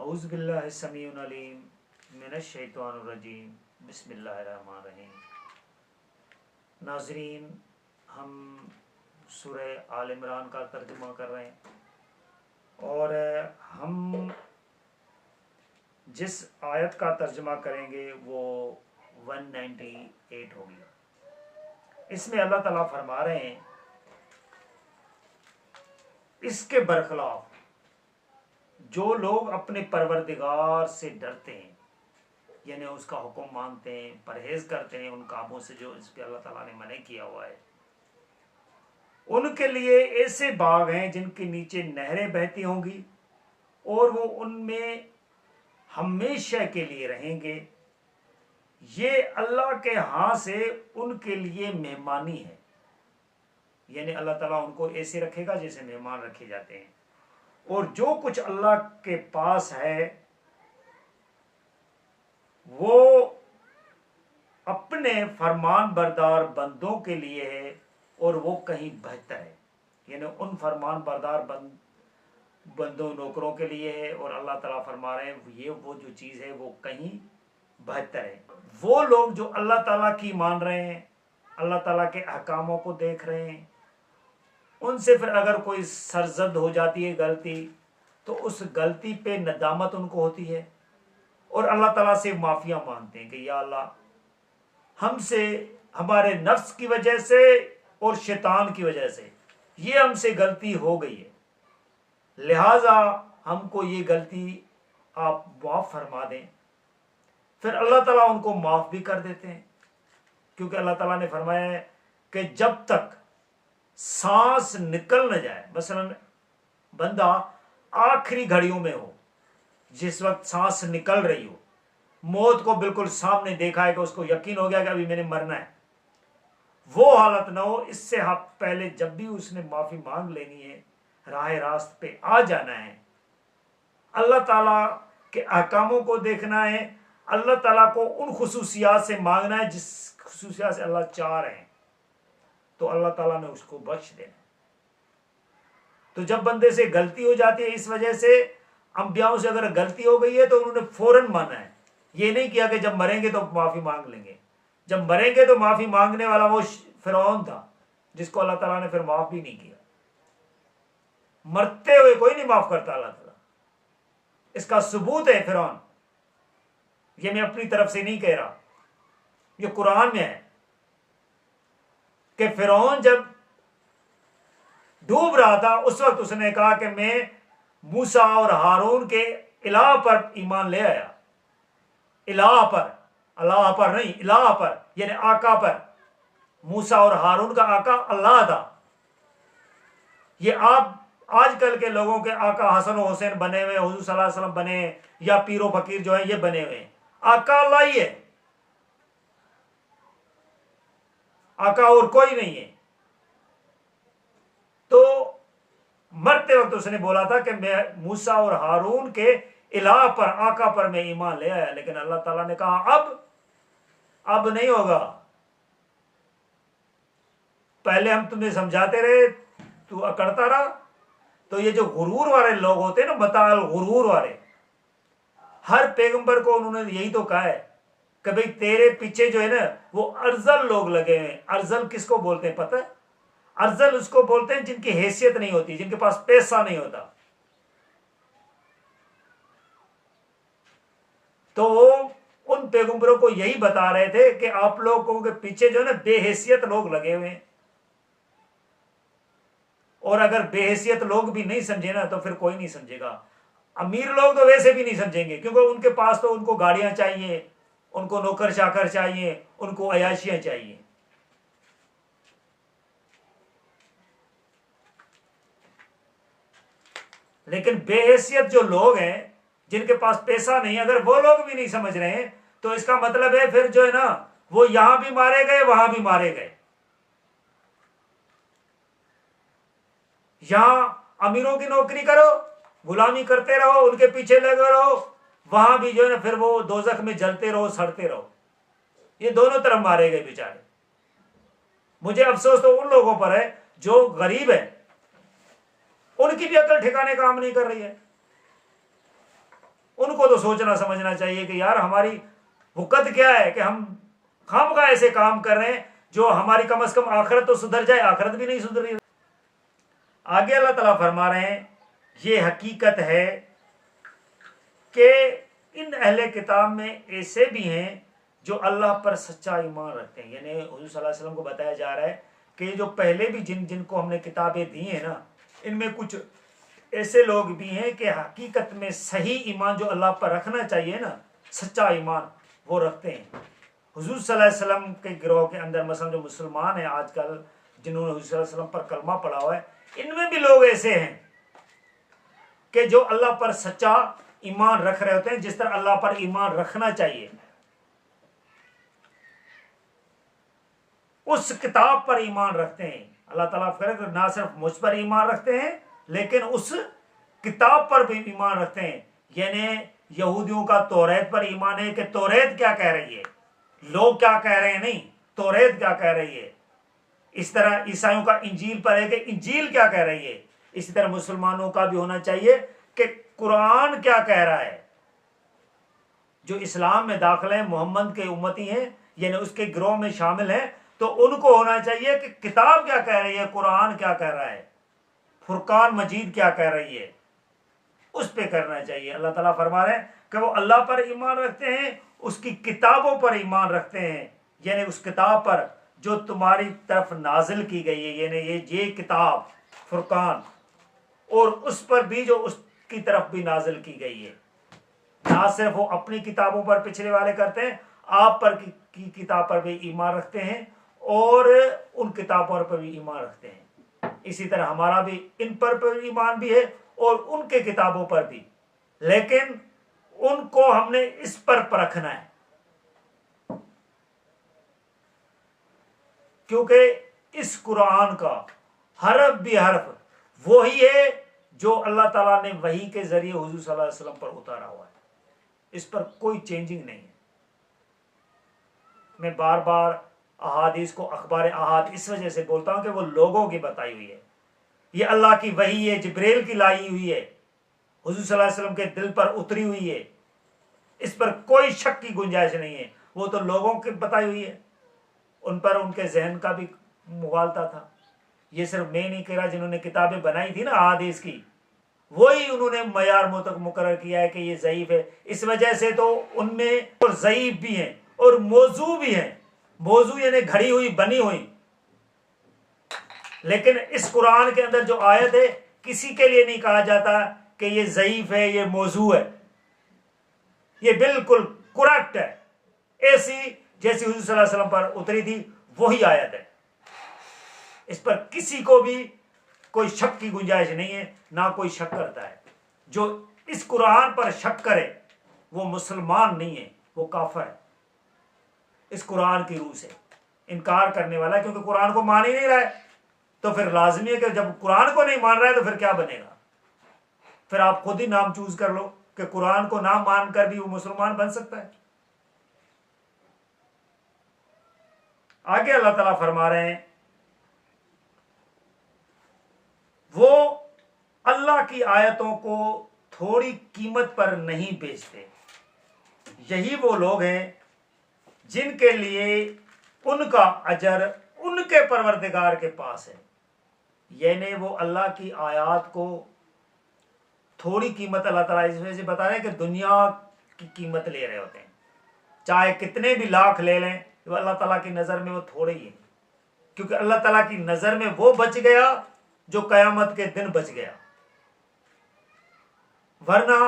اعوذ باللہ السمیع العلیم من الشیطان الرجیم بسم اللہ الرحمن الرحیم۔ ناظرین، ہم سورہ آل عمران کا ترجمہ کر رہے ہیں اور ہم جس آیت کا ترجمہ کریں گے وہ 198 ہوگی۔ اس میں اللہ تعالیٰ فرما رہے ہیں اس کے برخلاف جو لوگ اپنے پروردگار سے ڈرتے ہیں، یعنی اس کا حکم مانتے ہیں، پرہیز کرتے ہیں ان کاموں سے جو اس پہ اللہ تعالیٰ نے منع کیا ہوا ہے، ان کے لیے ایسے باغ ہیں جن کے نیچے نہریں بہتی ہوں گی اور وہ ان میں ہمیشہ کے لیے رہیں گے۔ یہ اللہ کے ہاں سے ان کے لیے مہمانی ہے، یعنی اللہ تعالیٰ ان کو ایسے رکھے گا جیسے مہمان رکھے جاتے ہیں۔ اور جو کچھ اللہ کے پاس ہے وہ اپنے فرمان بردار بندوں کے لیے ہے اور وہ کہیں بہتر ہے، یعنی ان فرمان بردار بندوں نوکروں کے لیے ہے، اور اللہ تعالیٰ فرما رہے ہیں یہ وہ جو چیز ہے وہ کہیں بہتر ہے۔ وہ لوگ جو اللہ تعالیٰ کی مان رہے ہیں، اللہ تعالیٰ کے احکاموں کو دیکھ رہے ہیں، ان سے پھر اگر کوئی سرزد ہو جاتی ہے غلطی تو اس غلطی پہ ندامت ان کو ہوتی ہے اور اللہ تعالیٰ سے معافیاں مانگتے ہیں کہ یا اللہ ہم سے ہمارے نفس کی وجہ سے اور شیطان کی وجہ سے یہ ہم سے غلطی ہو گئی ہے، لہٰذا ہم کو یہ غلطی آپ معاف فرما دیں۔ پھر اللہ تعالیٰ ان کو معاف بھی کر دیتے ہیں، کیونکہ اللہ تعالیٰ نے فرمایا ہے کہ جب تک سانس نکل نہ جائے، مثلا بندہ آخری گھڑیوں میں ہو، جس وقت سانس نکل رہی ہو، موت کو بالکل سامنے دیکھا ہے کہ اس کو یقین ہو گیا کہ ابھی میں نے مرنا ہے، وہ حالت نہ ہو۔ اس سے پہلے جب بھی اس نے معافی مانگ لینی ہے، راہ راست پہ آ جانا ہے، اللہ تعالیٰ کے احکاموں کو دیکھنا ہے، اللہ تعالیٰ کو ان خصوصیات سے مانگنا ہے جس خصوصیات سے اللہ چاہ رہے ہیں، تو اللہ تعالیٰ نے اس کو بخش دینا۔ تو جب بندے سے غلطی ہو جاتی ہے، اس وجہ سے انبیاءوں سے اگر غلطی ہو گئی ہے تو انہوں نے فوراً مانا ہے، یہ نہیں کیا کہ جب مریں گے تو معافی مانگ لیں گے۔ جب مریں گے تو معافی مانگنے والا وہ فرعون تھا جس کو اللہ تعالیٰ نے پھر معاف بھی نہیں کیا۔ مرتے ہوئے کوئی نہیں معاف کرتا اللہ تعالیٰ، اس کا ثبوت ہے فرعون، یہ میں اپنی طرف سے نہیں کہہ رہا، یہ قرآن میں ہے کہ فرعون جب ڈوب رہا تھا اس وقت اس نے کہا کہ میں موسیٰ اور ہارون کے الہ پر ایمان لے آیا۔ الہ پر، اللہ پر نہیں، الہ پر یعنی آقا پر۔ موسیٰ اور ہارون کا آقا اللہ تھا۔ یہ آپ آج کل کے لوگوں کے آقا حسن و حسین بنے ہوئے، حضور صلی اللہ علیہ وسلم بنے ہیں، یا پیر و فقیر جو ہیں یہ بنے ہوئے ہیں، آقا اللہ ہی ہے، آقا اور کوئی نہیں ہے۔ تو مرتے وقت اس نے بولا تھا کہ میں موسیٰ اور ہارون کے الہ پر، آقا پر میں ایمان لے آیا، لیکن اللہ تعالیٰ نے کہا اب نہیں ہوگا، پہلے ہم تمہیں سمجھاتے رہے تو اکڑتا رہا۔ تو یہ جو غرور والے لوگ ہوتے ہیں نا، متاع الغرور والے، ہر پیغمبر کو انہوں نے یہی تو کہا ہے کہ بھئی تیرے پیچھے جو ہے نا وہ ارذل لوگ لگے ہیں۔ ارذل کس کو بولتے ہیں پتہ ہے؟ ارذل اس کو بولتے ہیں جن کی حیثیت نہیں ہوتی، جن کے پاس پیسہ نہیں ہوتا۔ تو وہ ان پیغمبروں کو یہی بتا رہے تھے کہ آپ لوگوں کے پیچھے جو ہے نا بے حیثیت لوگ لگے ہوئے ہیں، اور اگر بے حیثیت لوگ بھی نہیں سمجھے نا تو پھر کوئی نہیں سمجھے گا۔ امیر لوگ تو ویسے بھی نہیں سمجھیں گے، کیونکہ ان کے پاس تو ان کو گاڑیاں چاہیے، ان کو نوکر چاکر چاہیے، ان کو عیاشیاں چاہیے۔ لیکن بے حیثیت جو لوگ ہیں، جن کے پاس پیسہ نہیں، اگر وہ لوگ بھی نہیں سمجھ رہے ہیں تو اس کا مطلب ہے پھر جو ہے نا وہ یہاں بھی مارے گئے وہاں بھی مارے گئے۔ یہاں امیروں کی نوکری کرو، غلامی کرتے رہو، ان کے پیچھے لگے رہو، وہاں بھی جو ہے نا پھر وہ دوزخ میں جلتے رہو، سڑتے رہو۔ یہ دونوں طرف مارے گئے بیچارے۔ مجھے افسوس تو ان لوگوں پر ہے جو غریب ہیں، ان کی بھی عقل ٹھکانے کام نہیں کر رہی ہے، ان کو تو سوچنا سمجھنا چاہیے کہ یار ہماری وقت کیا ہے کہ ہم خامخواہ ایسے کام کر رہے ہیں جو ہماری کم از کم آخرت تو سدھر جائے، آخرت بھی نہیں سدھر رہی۔ آگے اللہ تعالیٰ فرما رہے ہیں یہ حقیقت ہے کہ ان اہل کتاب میں ایسے بھی ہیں جو اللہ پر سچا ایمان رکھتے ہیں، یعنی حضور صلی اللہ علیہ وسلم کو بتایا جا رہا ہے کہ جو پہلے بھی جن کو ہم نے کتابیں دی ہیں نا، ان میں کچھ ایسے لوگ بھی ہیں کہ حقیقت میں صحیح ایمان جو اللہ پر رکھنا چاہیے نا، سچا ایمان، وہ رکھتے ہیں۔ حضور صلی اللہ علیہ وسلم کے گروہ کے اندر مثلا جو مسلمان ہیں آج کل، جنہوں نے حضور صلی اللہ علیہ وسلم پر کلمہ پڑھا ہوا ہے، ان میں بھی لوگ ایسے ہیں کہ جو اللہ پر سچا ایمان رکھ رہے ہوتے ہیں جس طرح اللہ پر ایمان رکھنا چاہیے، اس کتاب پر ایمان رکھتے ہیں۔ اللہ تعالیٰ فرق نہ صرف مجھ پر ایمان رکھتے ہیں لیکن اس کتاب پر بھی ایمان رکھتے ہیں، یعنی یہودیوں کا توریت پر ایمان ہے کہ توریت کیا کہہ رہی ہے، لوگ کیا کہہ رہے ہیں، نہیں، توریت کیا کہہ رہی ہے۔ اس طرح عیسائیوں کا انجیل پر ہے کہ انجیل کیا کہہ رہی ہے۔ اسی طرح مسلمانوں کا بھی ہونا چاہیے کہ قرآن کیا کہہ رہا ہے۔ جو اسلام میں داخل ہیں، محمد کے امتی ہیں، یعنی اس کے گروہ میں شامل ہیں، تو ان کو ہونا چاہیے کہ کتاب کیا کہہ رہی ہے، قرآن کیا کہہ رہا ہے، فرقان مجید کیا کہہ رہی ہے، اس پہ کرنا چاہیے۔ اللہ تعالیٰ فرما رہے ہیں کہ وہ اللہ پر ایمان رکھتے ہیں، اس کی کتابوں پر ایمان رکھتے ہیں، یعنی اس کتاب پر جو تمہاری طرف نازل کی گئی ہے، یعنی یہ کتاب فرقان، اور اس پر بھی جو اس کی طرف بھی نازل کی گئی ہے۔ نہ صرف وہ اپنی کتابوں پر پچھلے والے کرتے ہیں، آپ پر کی کتاب پر بھی ایمان رکھتے ہیں اور ان کتابوں پر بھی ایمان رکھتے ہیں۔ اسی طرح ہمارا بھی ان پر ایمان بھی ہے اور ان کے کتابوں پر بھی، لیکن ان کو ہم نے اس پر پرکھنا ہے، کیونکہ اس قرآن کا حرف بھی حرف وہی ہے جو اللہ تعالیٰ نے وحی کے ذریعے حضور صلی اللہ علیہ وسلم پر اتارا ہوا ہے، اس پر کوئی چینجنگ نہیں ہے۔ میں بار بار احادیث کو اخبار احاد اس وجہ سے بولتا ہوں کہ وہ لوگوں کی بتائی ہوئی ہے، یہ اللہ کی وحی ہے، جبریل کی لائی ہوئی ہے، حضور صلی اللہ علیہ وسلم کے دل پر اتری ہوئی ہے، اس پر کوئی شک کی گنجائش نہیں ہے۔ وہ تو لوگوں کی بتائی ہوئی ہے، ان پر ان کے ذہن کا بھی مغالطہ تھا۔ یہ صرف میں نہیں کہہ رہا، جنہوں نے کتابیں بنائی تھی نا احادیث کی، وہی انہوں نے معیار مقرر کیا ہے کہ یہ ضعیف ہے، اس وجہ سے تو ان میں اور ضعیف بھی ہیں اور موضوع بھی ہیں۔ موضوع یعنی گھڑی ہوئی بنی ہوئی، لیکن اس قرآن کے اندر جو آیت ہے کسی کے لیے نہیں کہا جاتا کہ یہ ضعیف ہے، یہ موضوع ہے، یہ بالکل کریکٹ ہے، ایسی جیسی حضور صلی اللہ علیہ وسلم پر اتری تھی وہی آیت ہے، اس پر کسی کو بھی کوئی شک کی گنجائش نہیں ہے، نہ کوئی شک کرتا ہے۔ جو اس قرآن پر شک کرے وہ مسلمان نہیں ہے، وہ کافر ہے، اس قرآن کی روح سے انکار کرنے والا ہے، کیونکہ قرآن کو مان ہی نہیں رہا ہے، تو پھر لازمی ہے کہ جب قرآن کو نہیں مان رہا ہے تو پھر کیا بنے گا؟ پھر آپ خود ہی نام چوز کر لو کہ قرآن کو نہ مان کر بھی وہ مسلمان بن سکتا ہے۔ آگے اللہ تعالیٰ فرما رہے ہیں وہ اللہ کی آیتوں کو تھوڑی قیمت پر نہیں بیچتے، یہی وہ لوگ ہیں جن کے لیے ان کا اجر ان کے پروردگار کے پاس ہے، یعنی وہ اللہ کی آیات کو تھوڑی قیمت اللہ تعالیٰ اس وجہ سے بتا رہے ہیں کہ دنیا کی قیمت لے رہے ہوتے ہیں، چاہے کتنے بھی لاکھ لے لیں، وہ اللہ تعالیٰ کی نظر میں وہ تھوڑے ہی ہیں، کیونکہ اللہ تعالیٰ کی نظر میں وہ بچ گیا جو قیامت کے دن بچ گیا، ورنہ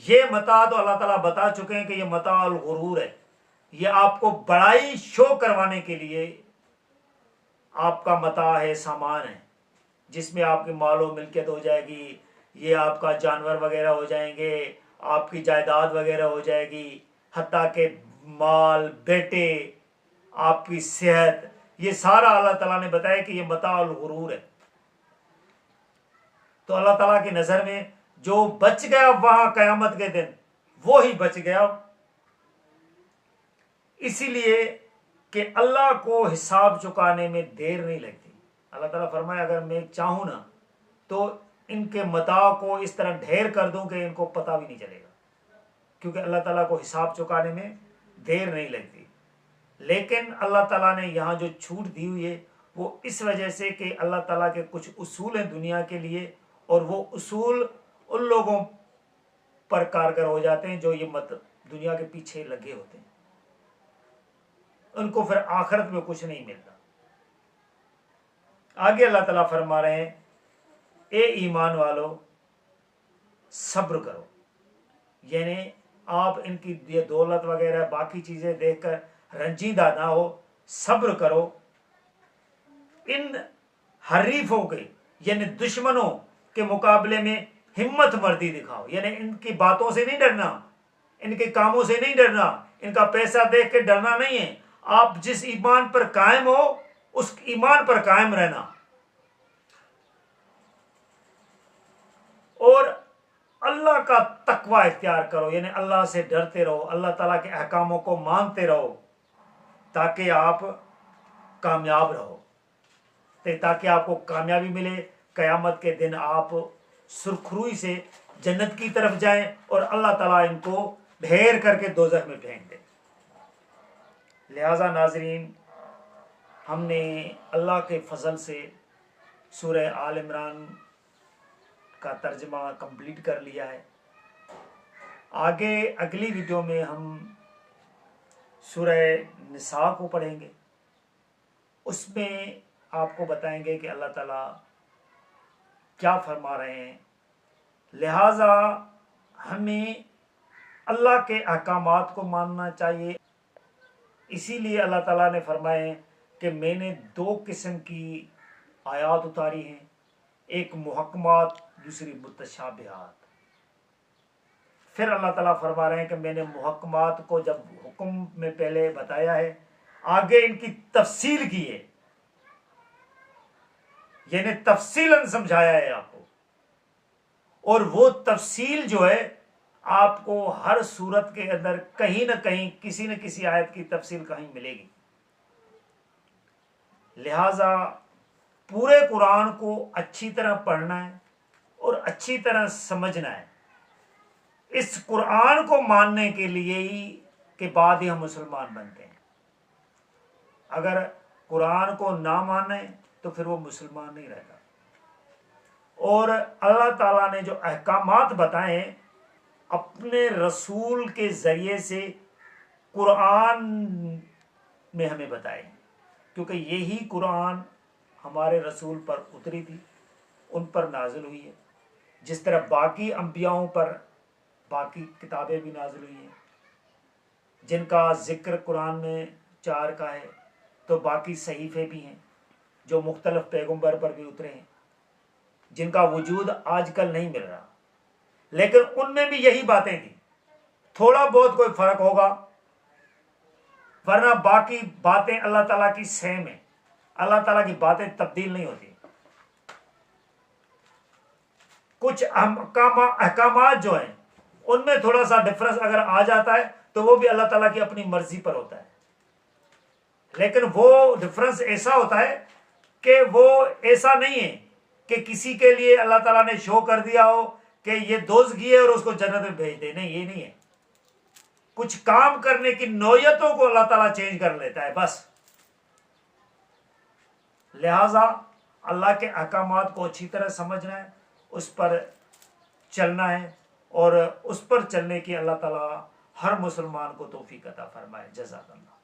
یہ متاع تو اللہ تعالیٰ بتا چکے ہیں کہ یہ متاع الغرور ہے، یہ آپ کو بڑائی شو کروانے کے لیے آپ کا متاع ہے، سامان ہے، جس میں آپ کی مال و ملکیت ہو جائے گی، یہ آپ کا جانور وغیرہ ہو جائیں گے، آپ کی جائیداد وغیرہ ہو جائے گی، حتیٰ کہ مال، بیٹے، آپ کی صحت، یہ سارا اللہ تعالیٰ نے بتایا کہ یہ متاع الغرور ہے۔ تو اللہ تعالیٰ کی نظر میں جو بچ گیا وہاں قیامت کے دن وہی بچ گیا، اسی لیے کہ اللہ کو حساب چکانے میں دیر نہیں لگتی۔ اللہ تعالیٰ فرمایا اگر میں چاہوں نا تو ان کے متاع کو اس طرح ڈھیر کر دوں کہ ان کو پتہ بھی نہیں چلے گا۔ کیونکہ اللہ تعالیٰ کو حساب چکانے میں دیر نہیں لگتی. لیکن اللہ تعالیٰ نے یہاں جو چھوٹ دی ہوئی ہے وہ اس وجہ سے کہ اللہ تعالیٰ کے کچھ اصول ہیں دنیا کے لیے، اور وہ اصول ان لوگوں پر کارگر ہو جاتے ہیں جو یہ دنیا کے پیچھے لگے ہوتے ہیں، ان کو پھر آخرت میں کچھ نہیں ملتا. آگے اللہ تعالیٰ فرما رہے ہیں اے ایمان والو صبر کرو، یعنی آپ ان کی یہ دولت وغیرہ باقی چیزیں دیکھ کر رنجیدہ نہ ہو، صبر کرو. ان حریفوں کے یعنی دشمنوں کے مقابلے میں ہمت مردی دکھاؤ، یعنی ان کی باتوں سے نہیں ڈرنا، ان کے کاموں سے نہیں ڈرنا، ان کا پیسہ دیکھ کے ڈرنا نہیں ہے. آپ جس ایمان پر قائم ہو اس ایمان پر قائم رہنا، اور اللہ کا تقوی اختیار کرو، یعنی اللہ سے ڈرتے رہو، اللہ تعالیٰ کے احکاموں کو مانتے رہو تاکہ آپ کامیاب رہو، تاکہ آپ کو کامیابی ملے. قیامت کے دن آپ سرخروئی سے جنت کی طرف جائیں اور اللہ تعالیٰ ان کو ڈھیر کر کے دوزخ میں پھینک دے. لہذا ناظرین، ہم نے اللہ کے فضل سے سورہ آل عمران کا ترجمہ کمپلیٹ کر لیا ہے. آگے اگلی ویڈیو میں ہم سورہ نساء کو پڑھیں گے. اس میں آپ کو بتائیں گے کہ اللہ تعالیٰ کیا فرما رہے ہیں. لہذا ہمیں اللہ کے احکامات کو ماننا چاہیے. اسی لیے اللہ تعالیٰ نے فرمائے کہ میں نے 2 قسم کی آیات اتاری ہیں، ایک محکمات، دوسری متشابہات. پھر اللہ تعالیٰ فرما رہے ہیں کہ میں نے محکمات کو جب حکم میں پہلے بتایا ہے، آگے ان کی تفصیل کی ہے، یعنی تفصیلاً سمجھایا ہے آپ کو. اور وہ تفصیل جو ہے آپ کو ہر صورت کے اندر کہیں نہ کہیں کسی نہ کسی آیت کی تفصیل کہیں ملے گی. لہذا پورے قرآن کو اچھی طرح پڑھنا ہے اور اچھی طرح سمجھنا ہے. اس قرآن کو ماننے کے لیے ہی کے بعد ہی ہم مسلمان بنتے ہیں. اگر قرآن کو نہ مانیں تو پھر وہ مسلمان نہیں رہتا. اور اللہ تعالیٰ نے جو احکامات بتائے اپنے رسول کے ذریعے سے قرآن میں ہمیں بتائے، کیونکہ یہی قرآن ہمارے رسول پر اتری تھی، ان پر نازل ہوئی ہے. جس طرح باقی انبیاؤں پر باقی کتابیں بھی نازل ہوئی ہیں جن کا ذکر قرآن میں 4 کا ہے، تو باقی صحیفے بھی ہیں جو مختلف پیغمبر پر بھی اترے ہیں، جن کا وجود آج کل نہیں مل رہا، لیکن ان میں بھی یہی باتیں تھیں. تھوڑا بہت کوئی فرق ہوگا، ورنہ باقی باتیں اللہ تعالیٰ کی سیم ہیں. اللہ تعالیٰ کی باتیں تبدیل نہیں ہوتی. کچھ احکامات جو ہیں ان میں تھوڑا سا ڈفرنس اگر آ جاتا ہے تو وہ بھی اللہ تعالیٰ کی اپنی مرضی پر ہوتا ہے، لیکن وہ ڈفرنس ایسا ہوتا ہے کہ وہ ایسا نہیں ہے کہ کسی کے لیے اللہ تعالیٰ نے شو کر دیا ہو کہ یہ دوزگی ہے اور اس کو جنت میں بھیج دے. نہیں، یہ نہیں ہے. کچھ کام کرنے کی نوعیتوں کو اللہ تعالیٰ چینج کر لیتا ہے بس. لہذا اللہ کے احکامات کو اچھی طرح سمجھنا ہے، اس پر چلنا ہے، اور اس پر چلنے کی اللہ تعالیٰ ہر مسلمان کو توفیق عطا فرمائے. جزاک اللہ.